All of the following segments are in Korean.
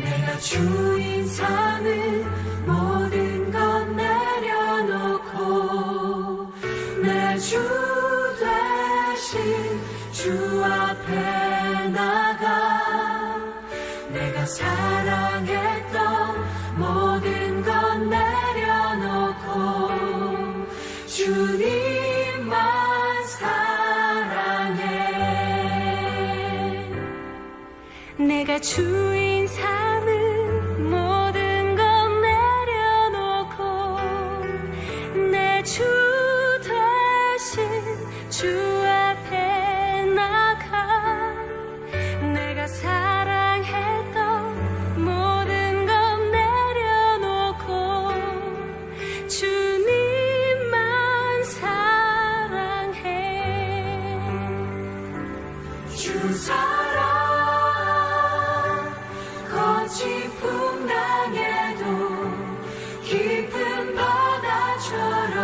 내가 주인 삼은 모든 것 내려놓고 내 주 되신 주 앞에 나가 내가 사랑했던 모든 것 내려놓고 주님만 사랑해. 내가 주인 삼은 모든 것 내려놓고 내 주 되신 주 앞에 나가 내가 사랑했던 모든 것 내려놓고 주님만 사랑해. 주 사랑 거친 풍랑에도 깊은 바다처럼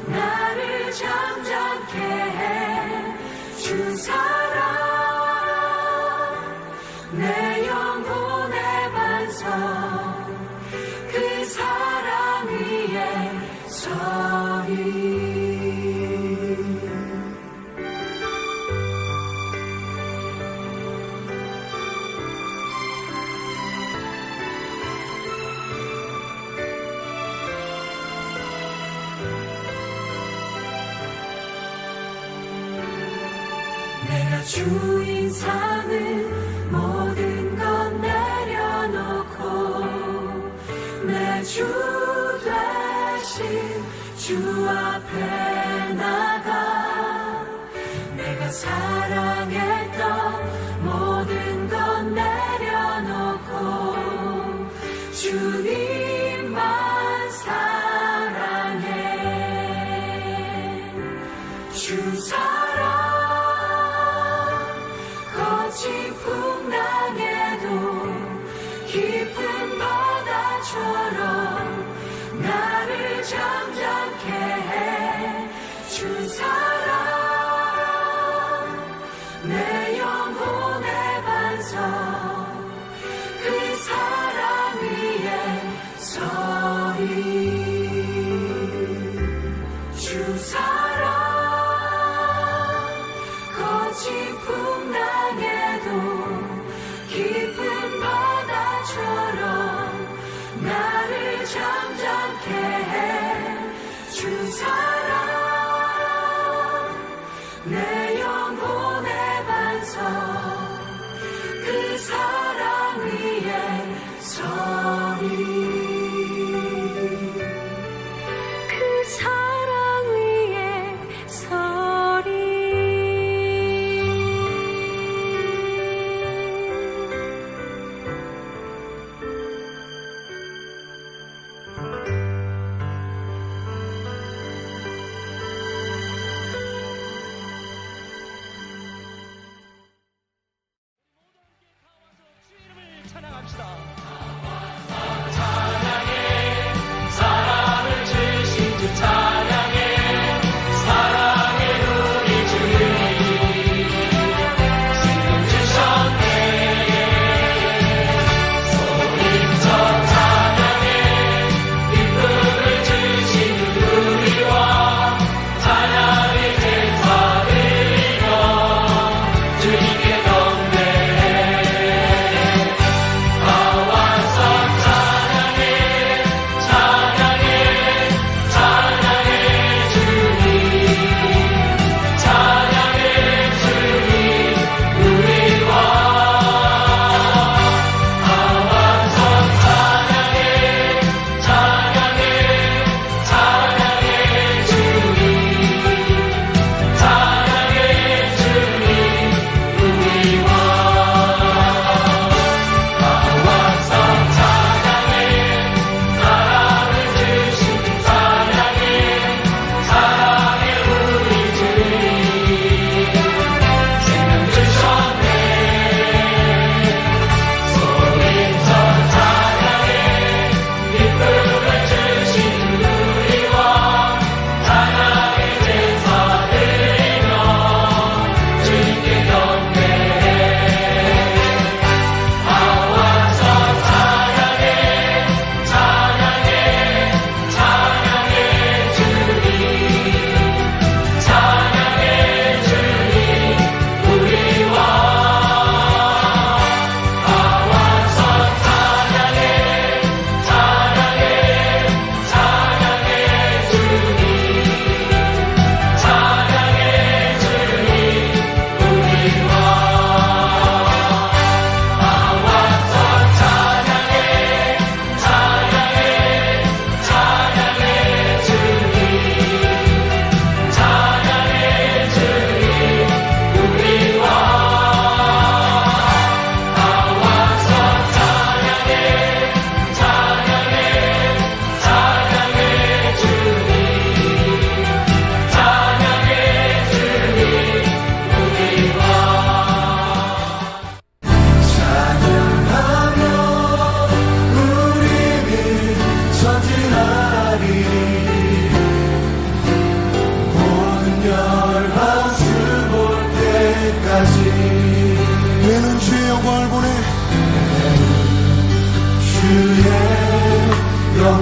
나를 잠잠케 해. 주 사랑 내 영혼의 반석 그 사랑 위에 서리. 내가 주인 삼은 모든 것 내려놓고 내 주 되신 주 앞에 나가 내가 사랑했던 모든 것 내려놓고 주님만 사랑해. 주 사랑 거친 풍랑에도 깊은 바다처럼 나를 잠잠케 해. 주 사랑 내 영혼의 반석 그 사랑 위에 서리. 주 사랑 거친 풍랑에도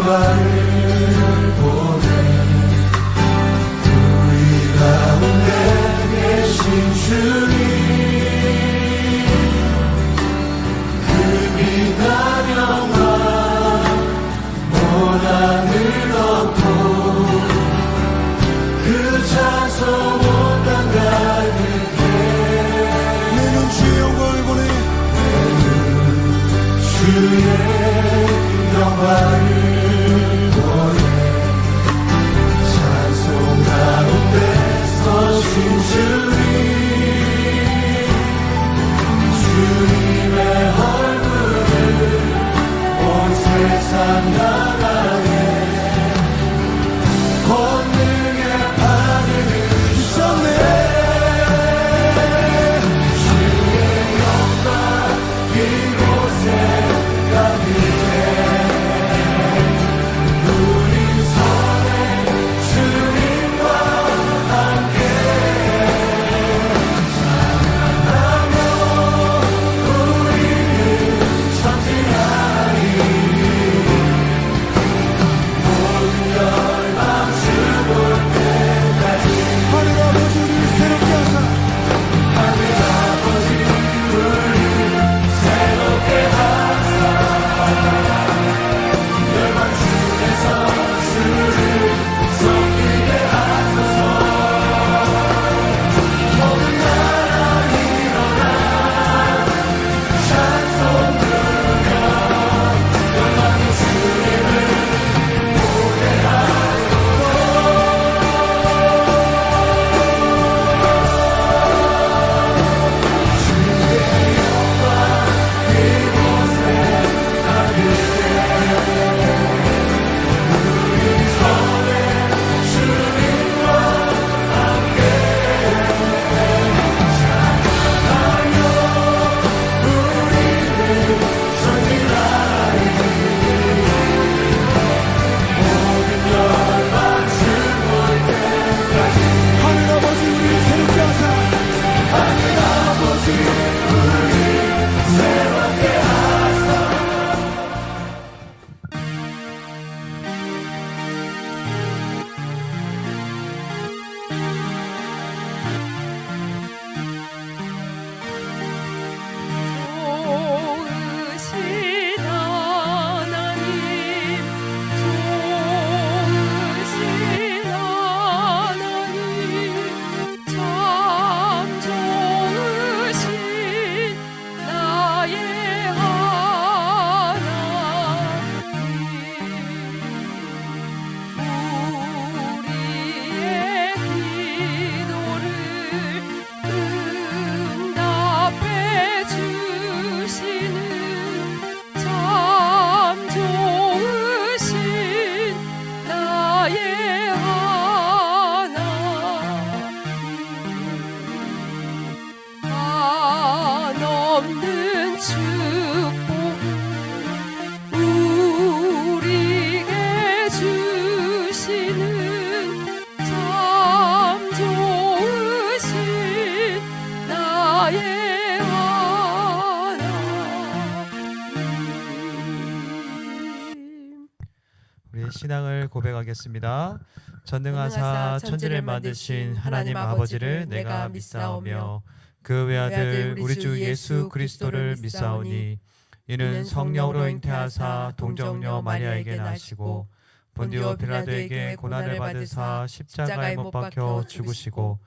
영광을 보내 우리 가운데 계신 주님 그 빛난 영광 하늘 덮고 그 찬송 온 땅 가득해 내는 주의 영광을 보내 내는 주의 영광을 보내 찬송 가운데 서신 주님 주님의 얼굴을 온 세상 나라에 권능의 판을 주셨네 주의 영광 이곳에 가득해 우리 손에 주님과 함께 찬양하며 우리는 전진하리 하늘 아버지 우리를 새롭게 하사 하늘 아버지 우리를 새롭게 하사 열방 중에서 주를 섬기게 하소서 모든 나라 일어나 찬송 부르며 열방의 주님을 하늘 아버지 우리를 새롭게 하사 하늘 아버지 우리를 새롭게 하사 좋으신 하나님 좋으신 하나님 참 좋으신 나의 하나님 우리의 기도를 응답해 주시는 참 좋으신 나의 하나님 한없는 축복 우리에게 주시는 참 좋으신 나의 하나님 우리 신앙을 고백하겠습니다. 전능하사 천지를 만드신 하나님 아버지를 내가 믿사오며 그 외아들 우리 주 예수 그리스도를 믿사오니 이는 성령으로 잉태하사 동정녀 마리아에게 나시고 본디오 빌라도에게 고난을 받으사 십자가에 못 박혀 죽으시고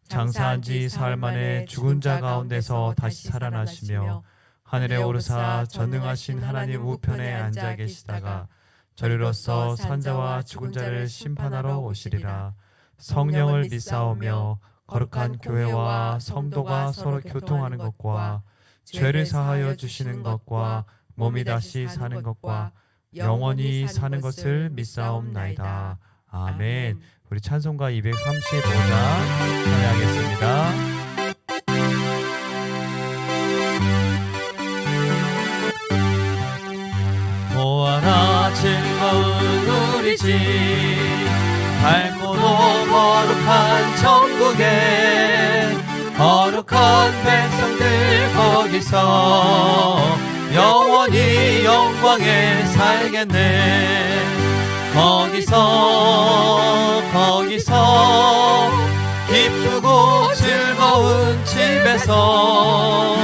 장사한 지 사흘 만에 죽은 자 가운데서 다시 살아나시며 하늘에 오르사 전능하신 하나님 우편에 앉아 계시다가 저리로서 산자와 죽은 자를 심판하러 오시리라. 성령을 믿사오며 거룩한 교회와 성도가 서로 교통하는 것과 죄를 사하여 주시는 것과 몸이 다시 사는 것과 영원히 사는 것을 믿사옵나이다. 아멘. 우리 찬송가 235장 찬양하겠습니다. 보아라 즐거운 우리 집 밝고도 거룩한 천국에 거룩한 백성들 거기서 영원히 영광에 살겠네. 거기서 기쁘고 즐거운 집에서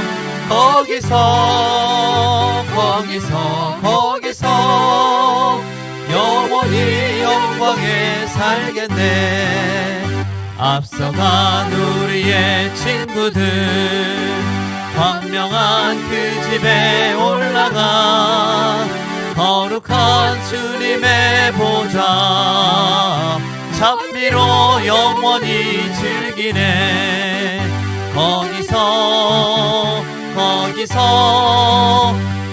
거기서 영원히 영광에 살겠네. 앞서간 우리의 친구들 광명한 그 집에 올라가 거룩한 주님의 보좌 찬미로 영원히 즐기네. 거기서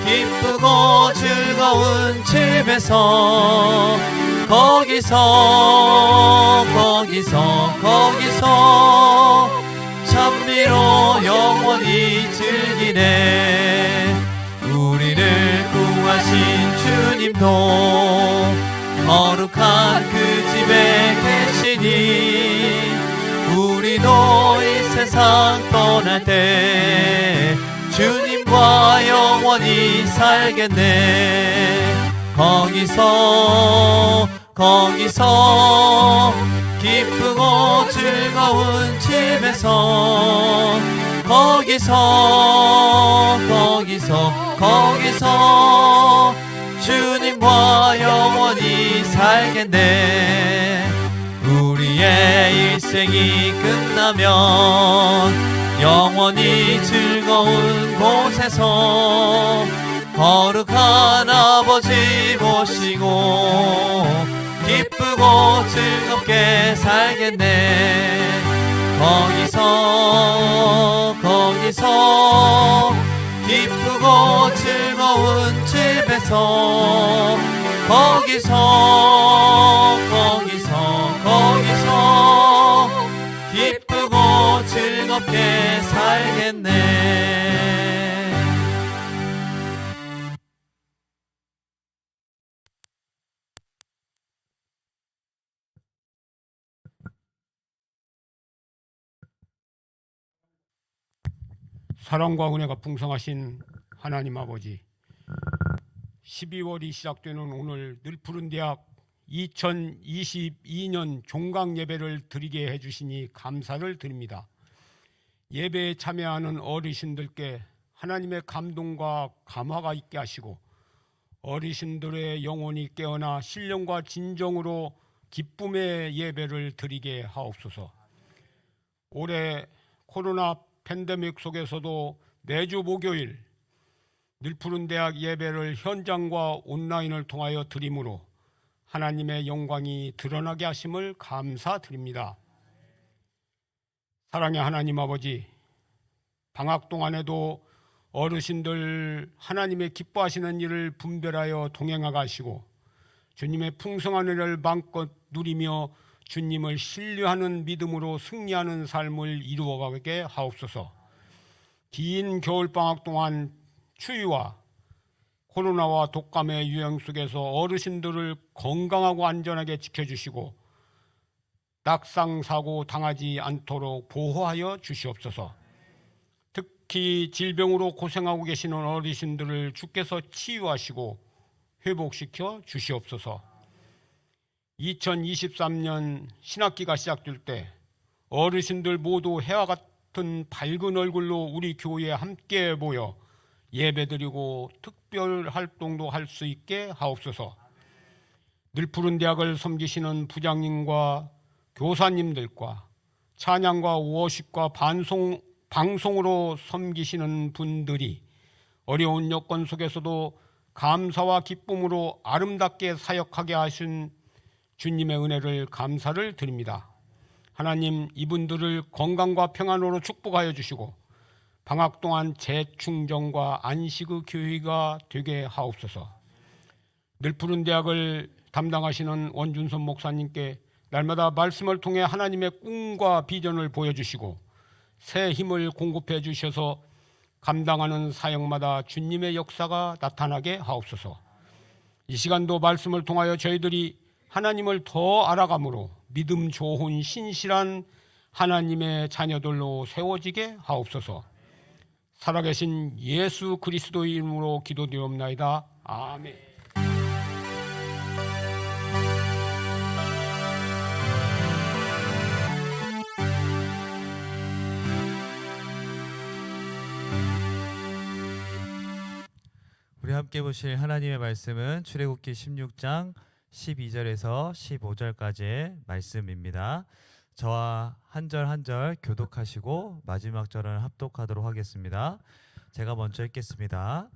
기쁘고 즐거운 집에서 거기서 찬미로 영원히 즐기네. 우리를 구하신 주님도 거룩한 그 집에 계시니 우리도 이 세상 떠날 때 주님과 영원히 살겠네. 거기서 기쁘고 즐거운 집에서 거기서 주님과 영원히 살겠네. 우리의 일생이 끝나면 영원히 즐거운 곳에서 거룩한 아버지 모시고 기쁘고 즐겁게 살겠네. 거기서 기쁘고 즐거운 집에서 거기서 기쁘고 즐겁게 살겠네. 사랑과 은혜가 풍성하신 하나님 아버지, 12월이 시작되는 오늘 늘푸른대학 2022년 종강 예배를 드리게 해주시니 감사를 드립니다. 예배에 참여하는 어르신들께 하나님의 감동과 감화가 있게 하시고 어르신들의 영혼이 깨어나 신령과 진정으로 기쁨의 예배를 드리게 하옵소서. 올해 코로나 팬데믹 속에서도 매주 목요일 늘푸른대학 예배를 현장과 온라인을 통하여 드림으로 하나님의 영광이 드러나게 하심을 감사드립니다. 사랑의 하나님 아버지, 방학 동안에도 어르신들 하나님의 기뻐하시는 일을 분별하여 동행하게 하시고 주님의 풍성한 은혜를 마음껏 누리며 주님을 신뢰하는 믿음으로 승리하는 삶을 이루어가게 하옵소서. 긴 겨울방학 동안 추위와 코로나와 독감의 유행 속에서 어르신들을 건강하고 안전하게 지켜주시고 낙상사고 당하지 않도록 보호하여 주시옵소서. 특히 질병으로 고생하고 계시는 어르신들을 주께서 치유하시고 회복시켜 주시옵소서. 2023년 신학기가 시작될 때 어르신들 모두 해와 같은 밝은 얼굴로 우리 교회에 함께 모여 예배드리고 특별 활동도 할 수 있게 하옵소서. 늘푸른대학을 섬기시는 부장님과 교사님들과 찬양과 워십과 방송으로 섬기시는 분들이 어려운 여건 속에서도 감사와 기쁨으로 아름답게 사역하게 하신 주님의 은혜를 감사를 드립니다. 하나님, 이분들을 건강과 평안으로 축복하여 주시고 방학 동안 재충전과 안식의 교회가 되게 하옵소서. 늘푸른대학을 담당하시는 원준선 목사님께 날마다 말씀을 통해 하나님의 꿈과 비전을 보여주시고 새 힘을 공급해 주셔서 감당하는 사역마다 주님의 역사가 나타나게 하옵소서. 이 시간도 말씀을 통하여 저희들이 하나님을 더 알아감으로 믿음 좋은 신실한 하나님의 자녀들로 세워지게 하옵소서. 살아계신 예수 그리스도의 이름으로 기도드리옵나이다. 아멘. 우리 함께 보실 하나님의 말씀은 출애굽기 16장 12절에서 15절까지의 말씀입니다. 저와 한 절 한 절 교독하시고 마지막 절은 합독하도록 하겠습니다. 제가 먼저 읽겠습니다.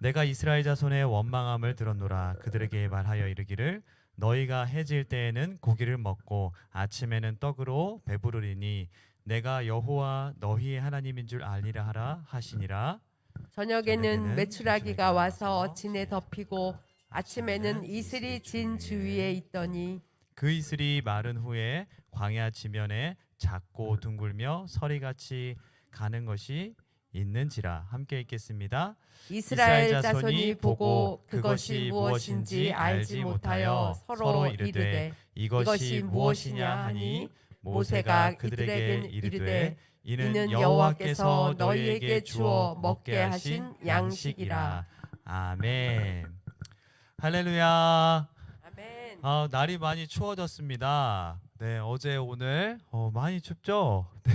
내가 이스라엘 자손의 원망함을 들었노라. 그들에게 말하여 이르기를 너희가 해질 때에는 고기를 먹고 아침에는 떡으로 배부르리니 내가 여호와 너희의 하나님인 줄 알리라 하라 하시니라. 저녁에는 메추라기가 와서 진에 덮이고 아침에는 이슬이 진 주위에 있더니 그 이슬이 마른 후에 광야 지면에 작고 둥글며 서리같이 가는 것이 있는지라. 함께 읽겠습니다. 이스라엘 자손이 보고 그것이 무엇인지 알지 못하여 서로 이르되 이것이 무엇이냐 하니 모세가 그들에게 이르되 이는 여호와께서 너희에게 주어 먹게 하신 양식이라. 아멘. 할렐루야. 아멘. 날이 많이 추워졌습니다. 네, 어제 오늘 많이 춥죠? 네.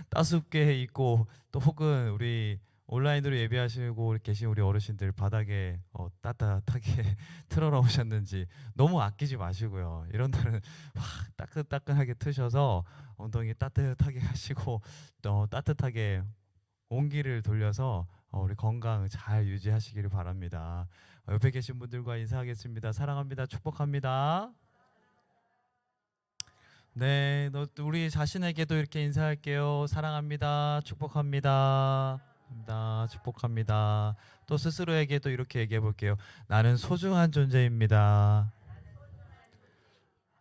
따숩게 입고 또 혹은 우리 온라인으로 예배하시고 계신 우리 어르신들 바닥에 따뜻하게 틀어놓으셨는지 너무 아끼지 마시고요. 이런 날은 확 따끈따끈하게 트셔서 엉덩이 따뜻하게 하시고 따뜻하게 온기를 돌려서 우리 건강 잘 유지하시기를 바랍니다. 옆에 계신 분들과 인사하겠습니다. 사랑합니다. 축복합니다. 네, 우리 자신에게도 이렇게 인사할게요. 사랑합니다. 축복합니다. 축복합니다. 또 스스로에게도 이렇게 얘기해 볼게요. 나는 소중한 존재입니다.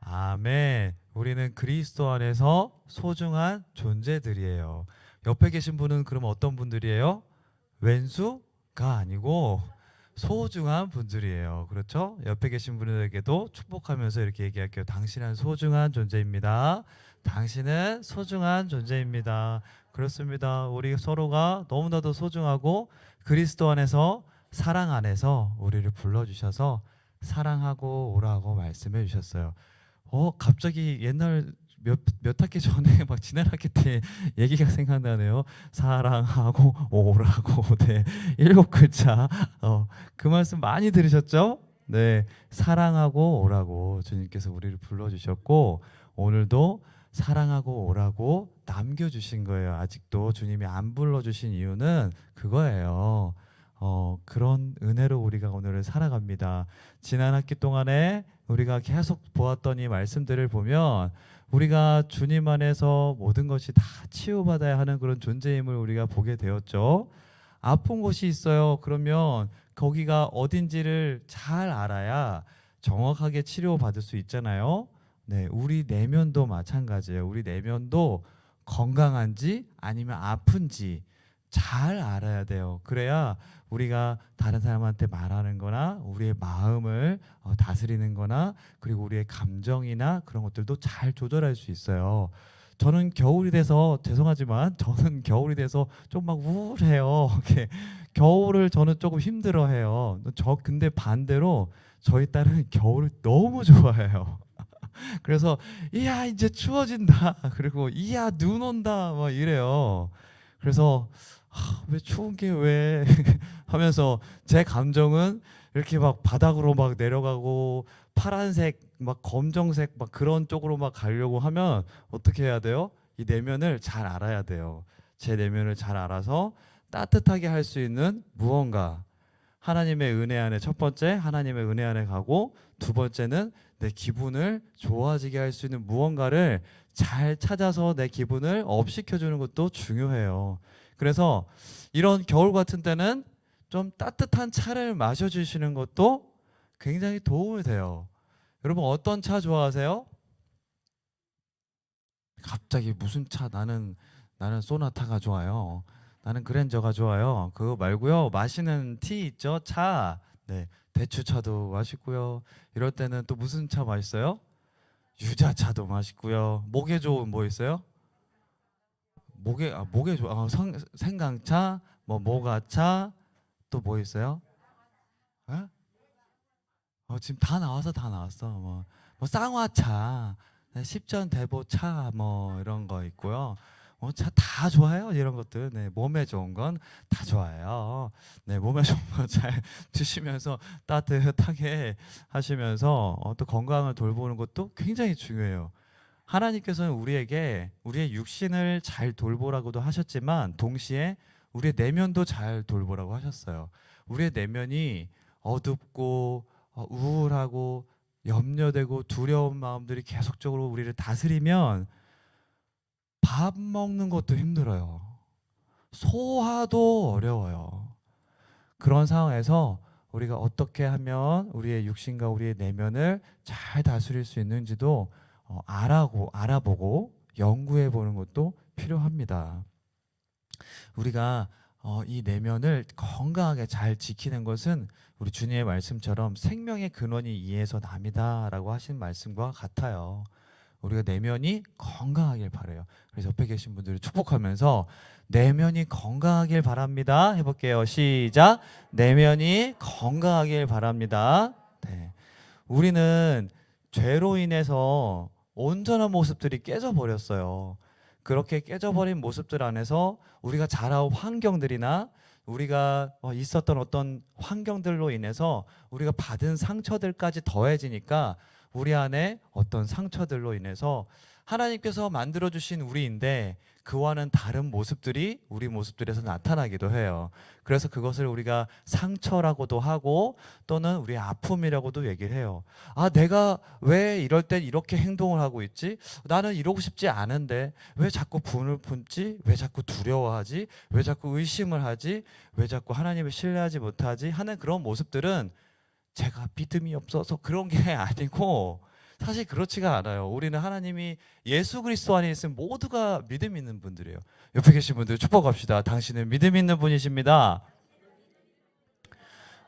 아멘. 우리는 그리스도 안에서 소중한 존재들이에요. 옆에 계신 분은 그럼 어떤 분들이에요? 왼수가 아니고 소중한 분들이에요. 그렇죠? 옆에 계신 분들에게도 축복하면서 이렇게 얘기할게요. 당신은 소중한 존재입니다. 당신은 소중한 존재입니다. 그렇습니다. 우리 서로가 너무나도 소중하고 그리스도 안에서 사랑 안에서 우리를 불러주셔서 사랑하고 오라고 말씀해 주셨어요. 갑자기 옛날 몇 학기 전에 막 지난 학기 때 얘기가 생각나네요. 사랑하고 오라고. 네, 7글자. 그 말씀 많이 들으셨죠? 네, 사랑하고 오라고 주님께서 우리를 불러주셨고 오늘도 사랑하고 오라고 남겨주신 거예요. 아직도 주님이 안 불러주신 이유는 그거예요. 그런 은혜로 우리가 오늘을 살아갑니다. 지난 학기 동안에 우리가 계속 보았던 이 말씀들을 보면 우리가 주님 안에서 모든 것이 다 치유받아야 하는 그런 존재임을 우리가 보게 되었죠. 아픈 곳이 있어요. 그러면 거기가 어딘지를 잘 알아야 정확하게 치료받을 수 있잖아요. 네, 우리 내면도 마찬가지예요. 우리 내면도 건강한지 아니면 아픈지 잘 알아야 돼요. 그래야 우리가 다른 사람한테 말하는 거나 우리의 마음을 다스리는 거나 그리고 우리의 감정이나 그런 것들도 잘 조절할 수 있어요. 저는 겨울이 돼서 죄송하지만 저는 겨울이 돼서 좀 막 우울해요. 겨울을 저는 조금 힘들어해요. 근데 반대로 저희 딸은 겨울을 너무 좋아해요. 그래서 이야 이제 추워진다. 그리고 이야 눈 온다. 막 이래요. 그래서 왜 추운 게 왜 하면서 제 감정은 이렇게 막 바닥으로 막 내려가고 파란색 막 검정색 막 그런 쪽으로 막 가려고 하면 어떻게 해야 돼요? 이 내면을 잘 알아야 돼요. 제 내면을 잘 알아서 따뜻하게 할 수 있는 무언가 하나님의 은혜 안에 첫 번째 하나님의 은혜 안에 가고 두 번째는 내 기분을 좋아지게 할 수 있는 무언가를 잘 찾아서 내 기분을 업시켜주는 것도 중요해요. 그래서 이런 겨울 같은 때는 좀 따뜻한 차를 마셔주시는 것도 굉장히 도움이 돼요. 여러분 어떤 차 좋아하세요? 갑자기 무슨 차? 나는 소나타가 좋아요. 나는 그랜저가 좋아요. 그거 말고요. 마시는 티 있죠? 차. 네, 대추차도 맛있고요. 이럴 때는 또 무슨 차 맛있어요? 유자차도 맛있고요. 목에 좋은 뭐 있어요? 목에 좋아. 생강차, 모가차, 또 뭐 있어요? 지금 다 나왔어. 뭐 쌍화차, 십전 대보차 뭐 이런 거 있고요. 다 좋아요. 이런 것들. 네, 몸에 좋은 건 다 좋아요. 네, 몸에 좋은 거 잘 드시면서 따뜻하게 하시면서 또 건강을 돌보는 것도 굉장히 중요해요. 하나님께서는 우리에게 우리의 육신을 잘 돌보라고도 하셨지만 동시에 우리의 내면도 잘 돌보라고 하셨어요. 우리의 내면이 어둡고 우울하고 염려되고 두려운 마음들이 계속적으로 우리를 다스리면 밥 먹는 것도 힘들어요. 소화도 어려워요. 그런 상황에서 우리가 어떻게 하면 우리의 육신과 우리의 내면을 잘 다스릴 수 있는지도 알아보고 연구해 보는 것도 필요합니다. 우리가 이 내면을 건강하게 잘 지키는 것은 우리 주님의 말씀처럼 생명의 근원이 이에서 납니다라고 하신 말씀과 같아요. 우리가 내면이 건강하길 바라요. 그래서 옆에 계신 분들을 축복하면서 내면이 건강하길 바랍니다. 해볼게요. 시작. 내면이 건강하길 바랍니다. 네. 우리는 죄로 인해서 온전한 모습들이 깨져버렸어요. 그렇게 깨져버린 모습들 안에서 우리가 자라온 환경들이나 우리가 있었던 어떤 환경들로 인해서 우리가 받은 상처들까지 더해지니까 우리 안에 어떤 상처들로 인해서 하나님께서 만들어주신 우리인데 그와는 다른 모습들이 우리 모습들에서 나타나기도 해요. 그래서 그것을 우리가 상처라고도 하고 또는 우리의 아픔이라고도 얘기를 해요. 내가 왜 이럴 땐 이렇게 행동을 하고 있지? 나는 이러고 싶지 않은데 왜 자꾸 분을 품지? 왜 자꾸 두려워하지? 왜 자꾸 의심을 하지? 왜 자꾸 하나님을 신뢰하지 못하지? 하는 그런 모습들은 제가 믿음이 없어서 그런 게 아니고 사실 그렇지가 않아요. 우리는 하나님이 예수 그리스도 안에 있으면 모두가 믿음 있는 분들이에요. 옆에 계신 분들 축복합시다. 당신은 믿음 있는 분이십니다.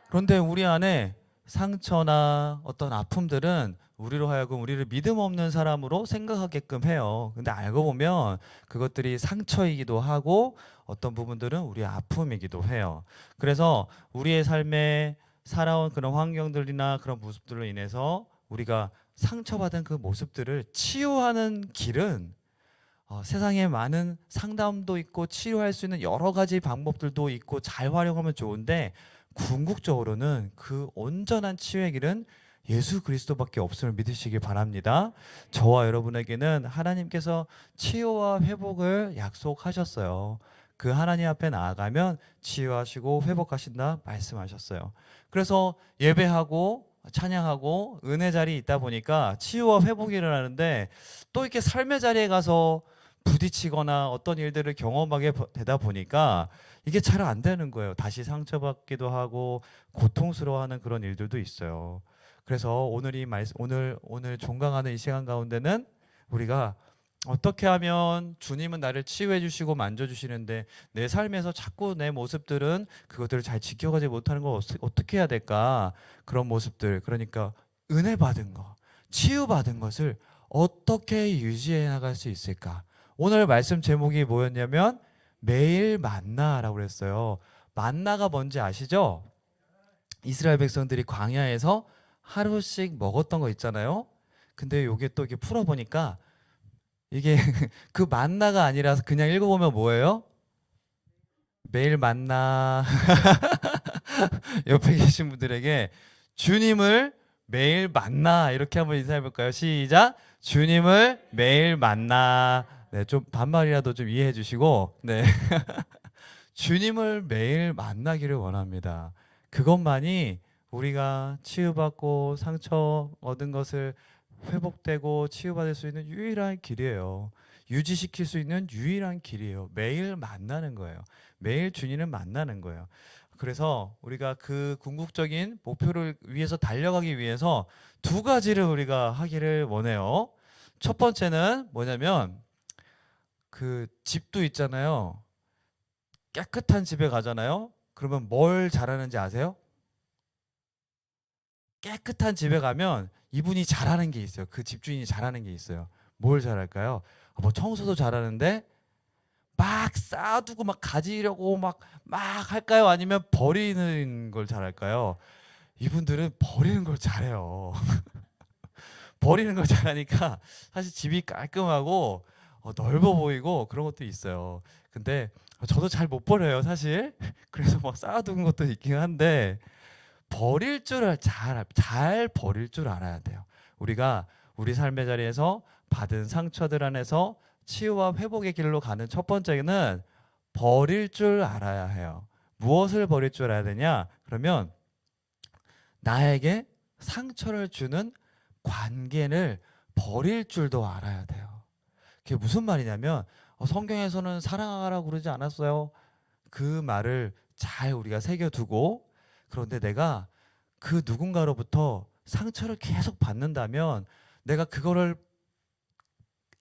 그런데 우리 안에 상처나 어떤 아픔들은 우리로 하여금 우리를 믿음 없는 사람으로 생각하게끔 해요. 근데 알고 보면 그것들이 상처이기도 하고 어떤 부분들은 우리의 아픔이기도 해요. 그래서 우리의 삶에 살아온 그런 환경들이나 그런 모습들로 인해서 우리가 상처받은 그 모습들을 치유하는 길은 세상에 많은 상담도 있고 치료할 수 있는 여러 가지 방법들도 있고 잘 활용하면 좋은데 궁극적으로는 그 온전한 치유의 길은 예수 그리스도밖에 없음을 믿으시길 바랍니다. 저와 여러분에게는 하나님께서 치유와 회복을 약속하셨어요. 그 하나님 앞에 나아가면 치유하시고 회복하신다 말씀하셨어요. 그래서 예배하고 찬양하고 은혜 자리에 있다 보니까 치유와 회복이 일어나는데 또 이렇게 삶의 자리에 가서 부딪히거나 어떤 일들을 경험하게 되다 보니까 이게 잘 안 되는 거예요. 다시 상처받기도 하고 고통스러워하는 그런 일들도 있어요. 그래서 오늘 종강하는 이 시간 가운데는 우리가 어떻게 하면 주님은 나를 치유해 주시고 만져 주시는데 내 삶에서 자꾸 내 모습들은 그것들을 잘 지켜가지 못하는 걸 어떻게 해야 될까? 그런 모습들, 그러니까 은혜 받은 거, 치유 받은 것을 어떻게 유지해 나갈 수 있을까? 오늘 말씀 제목이 뭐였냐면 매일 만나라고 그랬어요. 만나가 뭔지 아시죠? 이스라엘 백성들이 광야에서 하루씩 먹었던 거 있잖아요. 근데 요게 또 이렇게 풀어보니까 이게 그 만나가 아니라서 그냥 읽어보면 뭐예요? 매일 만나. 옆에 계신 분들에게 주님을 매일 만나 이렇게 한번 인사해 볼까요? 시작. 주님을 매일 만나. 네, 좀 반말이라도 좀 이해해 주시고, 네. 주님을 매일 만나기를 원합니다. 그것만이 우리가 치유받고 상처 얻은 것을 회복되고 치유받을 수 있는 유일한 길이에요. 유지시킬 수 있는 유일한 길이에요. 매일 만나는 거예요. 매일 주님을 만나는 거예요. 그래서 우리가 그 궁극적인 목표를 위해서 달려가기 위해서 두 가지를 우리가 하기를 원해요. 첫 번째는 뭐냐면 그 집도 있잖아요. 깨끗한 집에 가잖아요. 그러면 뭘 잘하는지 아세요? 깨끗한 집에 가면 이분이 잘하는 게 있어요. 그 집주인이 잘하는 게 있어요. 뭘 잘할까요? 뭐 청소도 잘하는데 막 쌓아두고 막 가지려고 막 할까요? 아니면 버리는 걸 잘할까요? 이분들은 버리는 걸 잘해요. 버리는 걸 잘하니까 사실 집이 깔끔하고 넓어 보이고 그런 것도 있어요. 근데 저도 잘 못 버려요, 사실. 그래서 막 쌓아둔 것도 있긴 한데 버릴 줄을 잘 버릴 줄 알아야 돼요. 우리가 우리 삶의 자리에서 받은 상처들 안에서 치유와 회복의 길로 가는 첫 번째는 버릴 줄 알아야 해요. 무엇을 버릴 줄 알아야 되냐? 그러면 나에게 상처를 주는 관계를 버릴 줄도 알아야 돼요. 그게 무슨 말이냐면 성경에서는 사랑하라고 그러지 않았어요? 그 말을 잘 우리가 새겨두고, 그런데 내가 그 누군가로부터 상처를 계속 받는다면 내가 그거를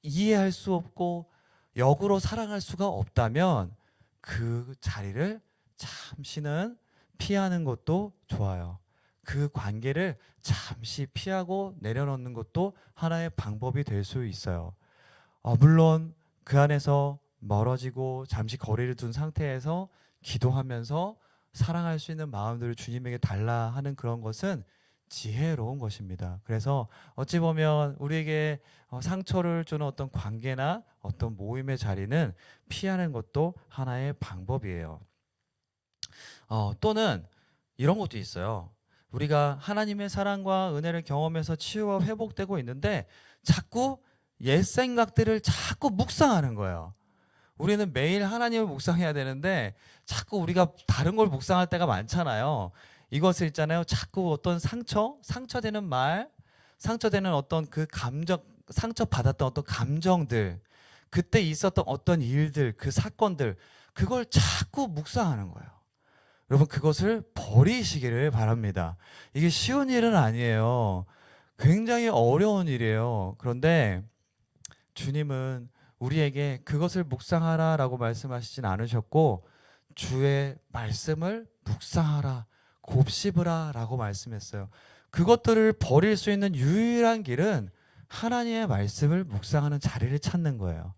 이해할 수 없고 역으로 사랑할 수가 없다면 그 자리를 잠시는 피하는 것도 좋아요. 그 관계를 잠시 피하고 내려놓는 것도 하나의 방법이 될 수 있어요. 물론 그 안에서 멀어지고 잠시 거리를 둔 상태에서 기도하면서 사랑할 수 있는 마음들을 주님에게 달라 하는 그런 것은 지혜로운 것입니다. 그래서 어찌 보면 우리에게 상처를 주는 어떤 관계나 어떤 모임의 자리는 피하는 것도 하나의 방법이에요. 또는 이런 것도 있어요. 우리가 하나님의 사랑과 은혜를 경험해서 치유와 회복되고 있는데 자꾸 옛 생각들을 자꾸 묵상하는 거예요. 우리는 매일 하나님을 묵상해야 되는데 자꾸 우리가 다른 걸 묵상할 때가 많잖아요. 이것을 있잖아요. 자꾸 어떤 상처되는 말, 상처되는 어떤 그 감정, 상처받았던 어떤 감정들, 그때 있었던 어떤 일들, 그 사건들, 그걸 자꾸 묵상하는 거예요. 여러분, 그것을 버리시기를 바랍니다. 이게 쉬운 일은 아니에요. 굉장히 어려운 일이에요. 그런데 주님은 우리에게 그것을 묵상하라 라고 말씀하시진 않으셨고, 주의 말씀을 묵상하라, 곱씹으라 라고 말씀했어요. 그것들을 버릴 수 있는 유일한 길은 하나님의 말씀을 묵상하는 자리를 찾는 거예요.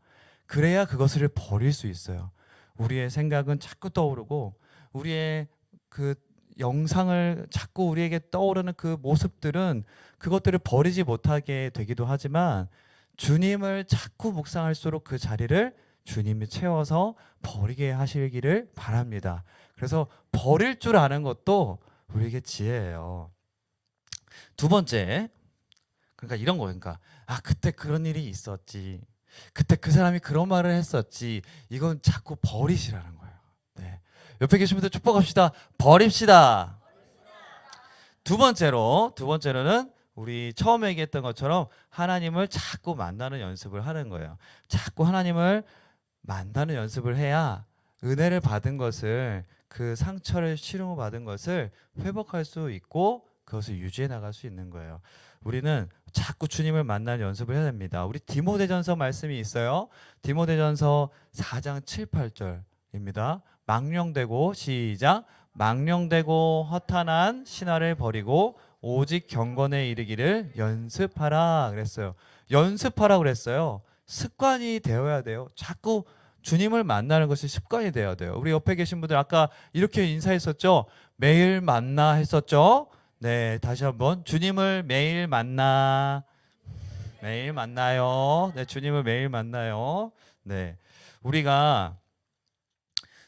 그래야 그것을 버릴 수 있어요. 우리의 생각은 자꾸 떠오르고 우리의 그 영상을 자꾸 우리에게 떠오르는 그 모습들은 그것들을 버리지 못하게 되기도 하지만 주님을 자꾸 묵상할수록 그 자리를 주님이 채워서 버리게 하시기를 바랍니다. 그래서 버릴 줄 아는 것도 우리에게 지혜예요. 두 번째, 그러니까 이런 거, 그러니까 그때 그런 일이 있었지, 그때 그 사람이 그런 말을 했었지, 이건 자꾸 버리시라는 거예요. 네. 옆에 계신 분들 축복합시다. 버립시다. 두 번째로는 우리 처음에 얘기했던 것처럼 하나님을 자꾸 만나는 연습을 하는 거예요. 자꾸 하나님을 만나는 연습을 해야 은혜를 받은 것을, 그 상처를 치료 받은 것을 회복할 수 있고 그것을 유지해 나갈 수 있는 거예요. 우리는 자꾸 주님을 만나는 연습을 해야 됩니다. 우리 디모데전서 말씀이 있어요. 디모데전서 4장 7, 8절입니다. 망령되고, 시작, 망령되고 허탄한 신화를 버리고 오직 경건에 이르기를 연습하라 그랬어요. 연습하라 그랬어요. 습관이 되어야 돼요. 자꾸 주님을 만나는 것이 습관이 되어야 돼요. 우리 옆에 계신 분들 아까 이렇게 인사했었죠? 매일 만나 했었죠? 네, 다시 한번 주님을 매일 만나. 매일 만나요. 네, 주님을 매일 만나요. 네, 우리가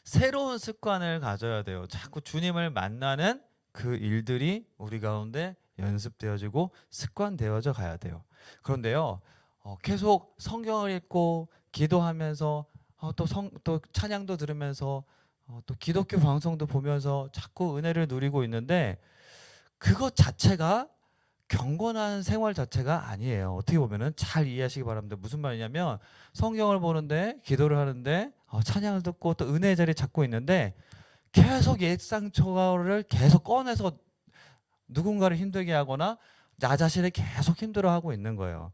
새로운 습관을 가져야 돼요. 자꾸 주님을 만나는 그 일들이 우리 가운데 연습되어지고 습관되어져 가야 돼요. 그런데요, 계속 성경을 읽고 기도하면서 또 찬양도 들으면서 또 기독교 방송도 보면서 자꾸 은혜를 누리고 있는데 그것 자체가 경건한 생활 자체가 아니에요. 어떻게 보면은 잘 이해하시기 바랍니다. 무슨 말이냐면 성경을 보는데, 기도를 하는데, 찬양을 듣고 또 은혜의 자리에 찾고 있는데 계속 옛 상처를 계속 꺼내서 누군가를 힘들게 하거나 나 자신을 계속 힘들어하고 있는 거예요.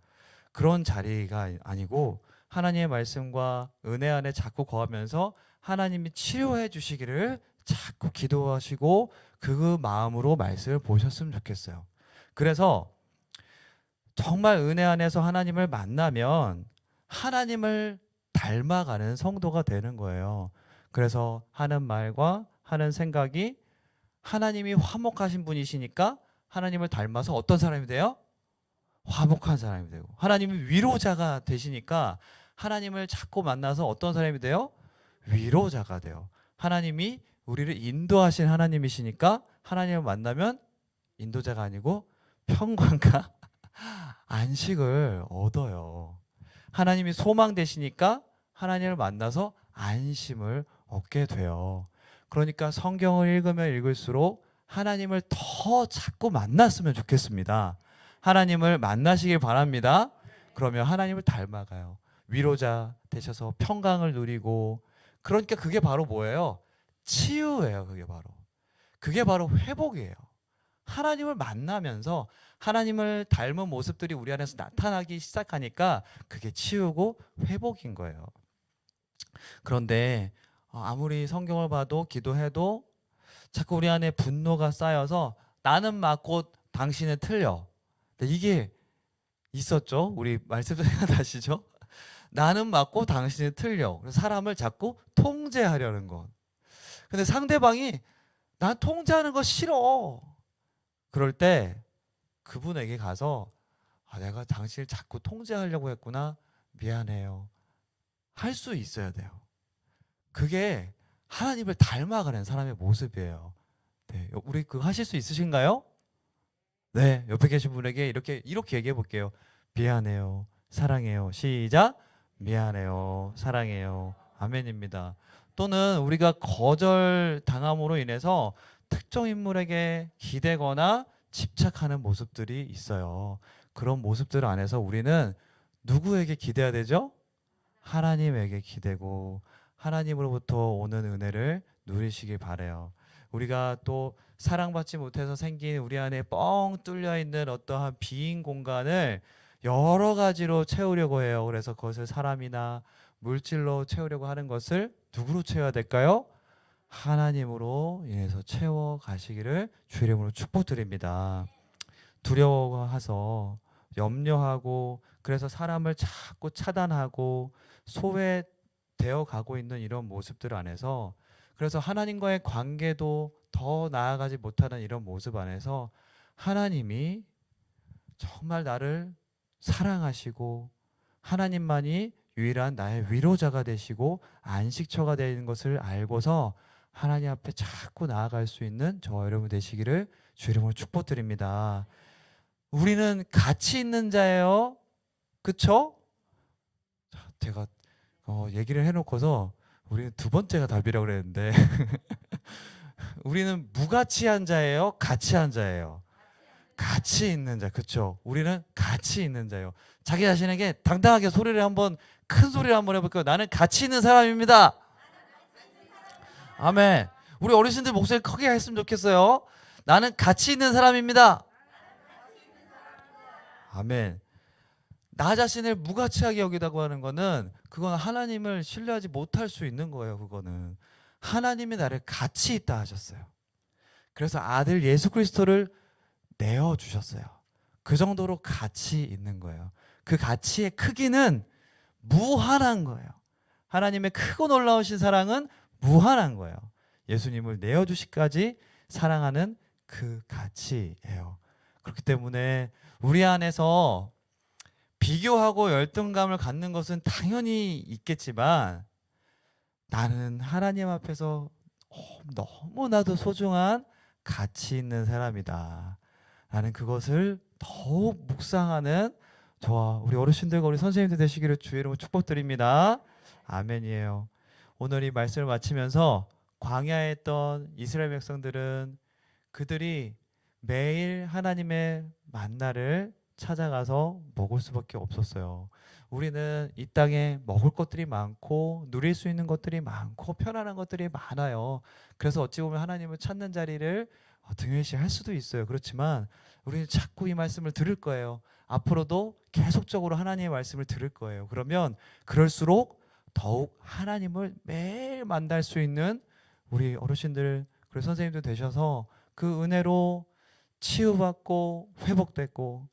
그런 자리가 아니고 하나님의 말씀과 은혜 안에 자꾸 거하면서 하나님이 치료해 주시기를 자꾸 기도하시고 그 마음으로 말씀을 보셨으면 좋겠어요. 그래서 정말 은혜 안에서 하나님을 만나면 하나님을 닮아가는 성도가 되는 거예요. 그래서 하는 말과 하는 생각이 하나님이 화목하신 분이시니까 하나님을 닮아서 어떤 사람이 돼요? 화목한 사람이 되고, 하나님이 위로자가 되시니까 하나님을 자꾸 만나서 어떤 사람이 돼요? 위로자가 돼요. 하나님이 우리를 인도하신 하나님이시니까 하나님을 만나면 인도자가 아니고 평강과 안식을 얻어요. 하나님이 소망 되시니까 하나님을 만나서 안심을 얻게 돼요. 그러니까 성경을 읽으면 읽을수록 하나님을 더 자꾸 만났으면 좋겠습니다. 하나님을 만나시길 바랍니다. 그러면 하나님을 닮아가요. 위로자 되셔서 평강을 누리고, 그러니까 그게 바로 뭐예요? 치유예요. 그게 바로 회복이에요. 하나님을 만나면서 하나님을 닮은 모습들이 우리 안에서 나타나기 시작하니까 그게 치유고 회복인 거예요. 그런데 아무리 성경을 봐도 기도해도 자꾸 우리 안에 분노가 쌓여서 나는 맞고 당신은 틀려. 이게 있었죠. 우리 말씀도 생각나시죠? 나는 맞고 당신은 틀려. 그래서 사람을 자꾸 통제하려는 것. 근데 상대방이 난 통제하는 거 싫어. 그럴 때 그분에게 가서 내가 당신을 자꾸 통제하려고 했구나. 미안해요. 할 수 있어야 돼요. 그게 하나님을 닮아가는 사람의 모습이에요. 네, 우리 그거 하실 수 있으신가요? 네, 옆에 계신 분에게 이렇게 얘기해 볼게요. 미안해요. 사랑해요. 시작. 미안해요. 사랑해요. 아멘입니다. 또는 우리가 거절 당함으로 인해서 특정 인물에게 기대거나 집착하는 모습들이 있어요. 그런 모습들 안에서 우리는 누구에게 기대야 되죠? 하나님에게 기대고 하나님으로부터 오는 은혜를 누리시길 바라요. 우리가 또 사랑받지 못해서 생긴 우리 안에 뻥 뚫려 있는 어떠한 빈 공간을 여러 가지로 채우려고 해요. 그래서 그것을 사람이나 물질로 채우려고 하는 것을 누구로 채워야 될까요? 하나님으로 인해서 채워 가시기를 주 이름으로 축복드립니다. 두려워해서 염려하고 그래서 사람을 자꾸 차단하고 소외되어 가고 있는 이런 모습들 안에서, 그래서 하나님과의 관계도 더 나아가지 못하는 이런 모습 안에서 하나님이 정말 나를 사랑하시고 하나님만이 유일한 나의 위로자가 되시고 안식처가 되는 것을 알고서 하나님 앞에 자꾸 나아갈 수 있는 저와 여러분 되시기를 주 이름으로 축복드립니다. 우리는 가치 있는 자예요. 그쵸? 제가 얘기를 해놓고서 우리는 두 번째가 답이라고 그랬는데 우리는 무가치한 자예요? 가치한 자예요? 가치 있는 자. 그쵸? 우리는 가치 있는 자예요. 자기 자신에게 당당하게 소리를 한번, 큰 소리를 한번 해볼게요. 나는 가치 있는 사람입니다. 아멘. 우리 어르신들 목소리 크게 했으면 좋겠어요. 나는 가치 있는 사람입니다. 아멘. 나 자신을 무가치하게 여기다고 하는 거는 그건 하나님을 신뢰하지 못할 수 있는 거예요. 그거는 하나님이 나를 가치 있다 하셨어요. 그래서 아들 예수 그리스도를 내어주셨어요. 그 정도로 가치 있는 거예요. 그 가치의 크기는 무한한 거예요. 하나님의 크고 놀라우신 사랑은 무한한 거예요. 예수님을 내어주시기까지 사랑하는 그 가치예요. 그렇기 때문에 우리 안에서 비교하고 열등감을 갖는 것은 당연히 있겠지만 나는 하나님 앞에서 너무나도 소중한 가치 있는 사람이다. 나는 그것을 더욱 묵상하는 저와 우리 어르신들과 우리 선생님들 되시기를 주의 이름으로 축복드립니다. 아멘이에요. 오늘 이 말씀을 마치면서 광야에 있던 이스라엘 백성들은 그들이 매일 하나님의 만나를 찾아가서 먹을 수밖에 없었어요. 우리는 이 땅에 먹을 것들이 많고 누릴 수 있는 것들이 많고 편안한 것들이 많아요. 그래서 어찌 보면 하나님을 찾는 자리를 등일시할 수도 있어요. 그렇지만 우리는 자꾸 이 말씀을 들을 거예요. 앞으로도 계속적으로 하나님의 말씀을 들을 거예요. 그러면 그럴수록 더욱 하나님을 매일 만날 수 있는 우리 어르신들 그리고 선생님들 되셔서 그 은혜로 치유받고 회복됐고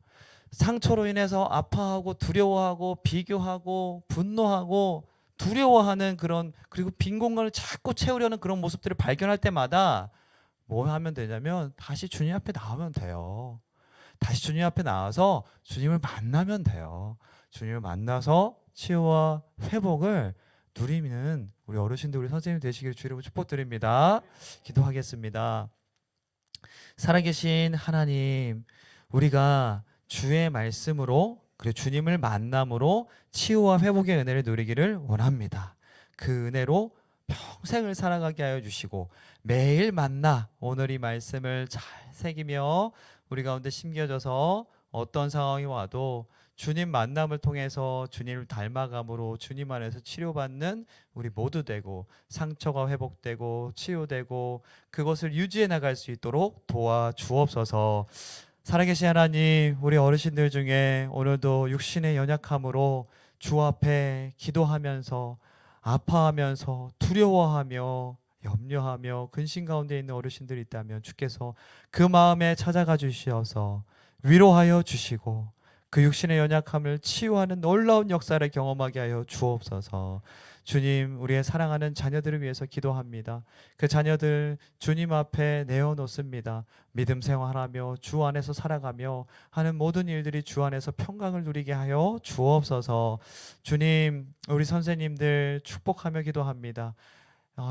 상처로 인해서 아파하고 두려워하고 비교하고 분노하고 두려워하는 그런, 그리고 빈 공간을 자꾸 채우려는 그런 모습들을 발견할 때마다 뭐 하면 되냐면 다시 주님 앞에 나오면 돼요. 다시 주님 앞에 나와서 주님을 만나면 돼요. 주님을 만나서 치유와 회복을 누리는 우리 어르신들, 우리 선생님 되시길 주이름으로 축복드립니다. 기도하겠습니다. 살아계신 하나님, 우리가 주의 말씀으로 그리고 주님을 만남으로 치유와 회복의 은혜를 누리기를 원합니다. 그 은혜로 평생을 살아가게 하여 주시고 매일 만나 오늘 이 말씀을 잘 새기며 우리 가운데 심겨져서 어떤 상황이 와도 주님 만남을 통해서 주님을 닮아감으로 주님 안에서 치료받는 우리 모두 되고 상처가 회복되고 치유되고 그것을 유지해 나갈 수 있도록 도와주옵소서. 살아계신 하나님, 우리 어르신들 중에 오늘도 육신의 연약함으로 주 앞에 기도하면서 아파하면서 두려워하며 염려하며 근심 가운데 있는 어르신들이 있다면 주께서 그 마음에 찾아가 주시어서 위로하여 주시고 그 육신의 연약함을 치유하는 놀라운 역사를 경험하게 하여 주옵소서. 주님, 우리의 사랑하는 자녀들을 위해서 기도합니다. 그 자녀들 주님 앞에 내어놓습니다. 믿음 생활하며 주 안에서 살아가며 하는 모든 일들이 주 안에서 평강을 누리게 하여 주옵소서. 주님, 우리 선생님들 축복하며 기도합니다.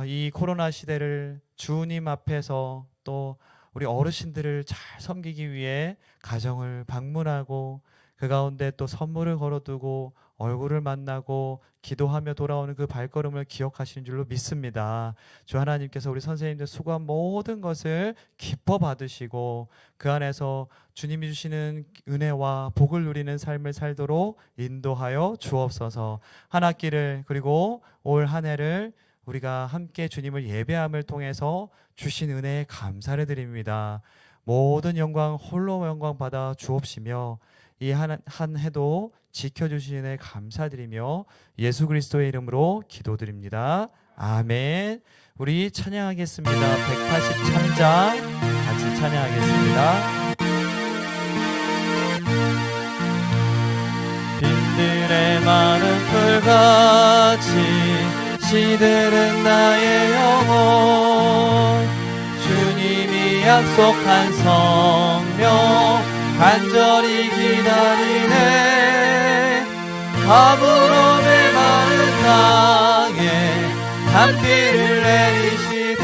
이 코로나 시대를 주님 앞에서 또 우리 어르신들을 잘 섬기기 위해 가정을 방문하고 그 가운데 또 선물을 걸어두고 얼굴을 만나고 기도하며 돌아오는 그 발걸음을 기억하시는 줄로 믿습니다. 주 하나님께서 우리 선생님들 수고한 모든 것을 기뻐 받으시고 그 안에서 주님이 주시는 은혜와 복을 누리는 삶을 살도록 인도하여 주옵소서. 한 학기를 그리고 올 한 해를 우리가 함께 주님을 예배함을 통해서 주신 은혜에 감사를 드립니다. 모든 영광 홀로 영광 받아 주옵시며 이 한 해도 지켜주시는 감사드리며 예수 그리스도의 이름으로 기도드립니다. 아멘. 우리 찬양하겠습니다. 183장 같이 찬양하겠습니다. 빈들의 많은 풀같이 시들은 나의 영혼 주님이 약속한 성령 간절히 기다리네. 가물어 메마른 땅에 단비를 내리시듯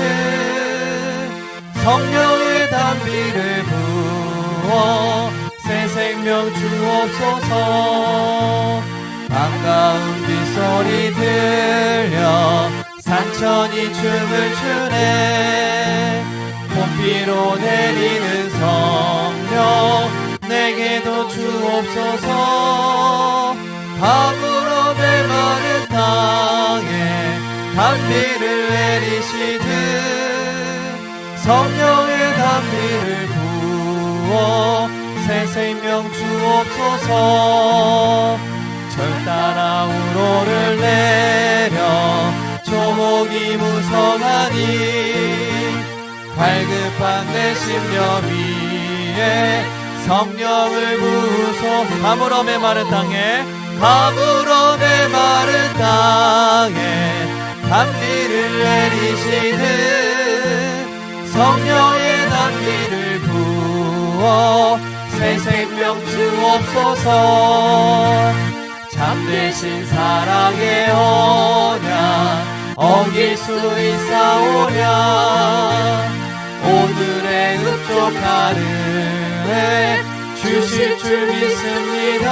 성령의 단비를 부어 새 생명 주옵소서. 반가운 빗소리 들려 산천이 춤을 추네. 봄비로 내리는 성령 내게도 주옵소서. 밤으로 메마른 땅에 단비를 내리시듯 성령의 단비를 부어 새 생명 주옵소서. 절 따라 우로를 내려 조목이 무성하니 갈급한 내 심령 위에 성령을 부으소. 가물어 메마른 땅에 가물어 메마른 땅에 단비를 내리시듯 성령의 단비를 부어 새 생명 주옵소서. 참되신 사랑의 언약 어길 수 있사오랴. 오늘의 흡족하는에 주실 줄 믿습니다.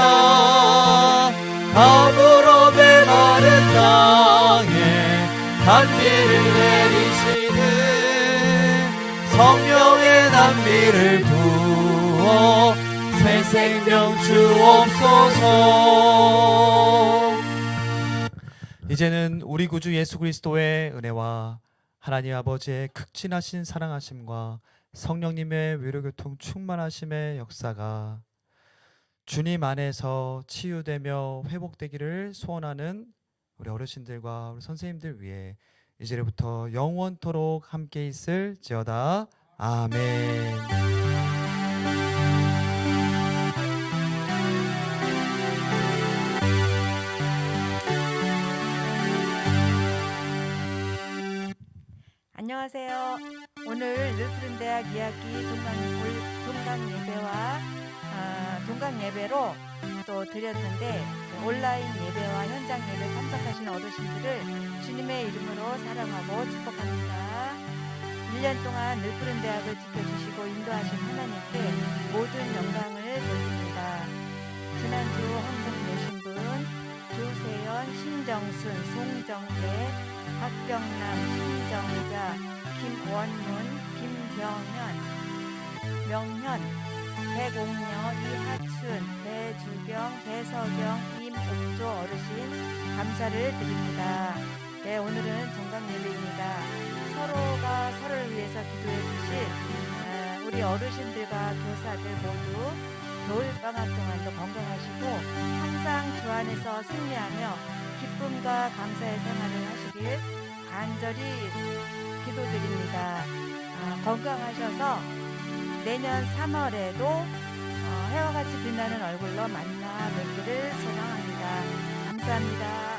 가물어 메마른 땅에 단비를 내리시듯 성령의 단비를 부어 새 생명 주옵소서. 이제는 우리 구주 예수 그리스도의 은혜와 하나님 아버지의 극진하신 사랑하심과 성령님의 위로교통 충만하심의 역사가 주님 안에서 치유되며 회복되기를 소원하는 우리 어르신들과 우리 선생님들 위해 이제부터 영원토록 함께 있을지어다. 아멘. 안녕하세요. 오늘 늘푸른 대학 이야기 종강 예배와 종강 예배로 또 드렸는데 온라인 예배와 현장 예배 참석하신 어르신들을 주님의 이름으로 사랑하고 축복합니다. 1년 동안 늘푸른 대학을 지켜주시고 인도하신 하나님께 모든 영광을 돌립니다. 지난주 한국 내신분 조세연, 신정순, 송정배, 박경남, 신정자, 김원문, 김병현, 명현, 백옥녀, 이하춘, 배주경, 배서경, 임옥조 어르신 감사를 드립니다. 네, 오늘은 정강 예배입니다. 서로가 서로를 위해서 기도해 주신 우리 어르신들과 교사들 모두 겨울방학 동안도 건강하시고 항상 주 안에서 승리하며 기쁨과 감사의 생활을 하시길 간절히 기도드립니다. 건강하셔서 내년 3월에도 해와 같이 빛나는 얼굴로 만나 뵙기를 소망합니다. 감사합니다.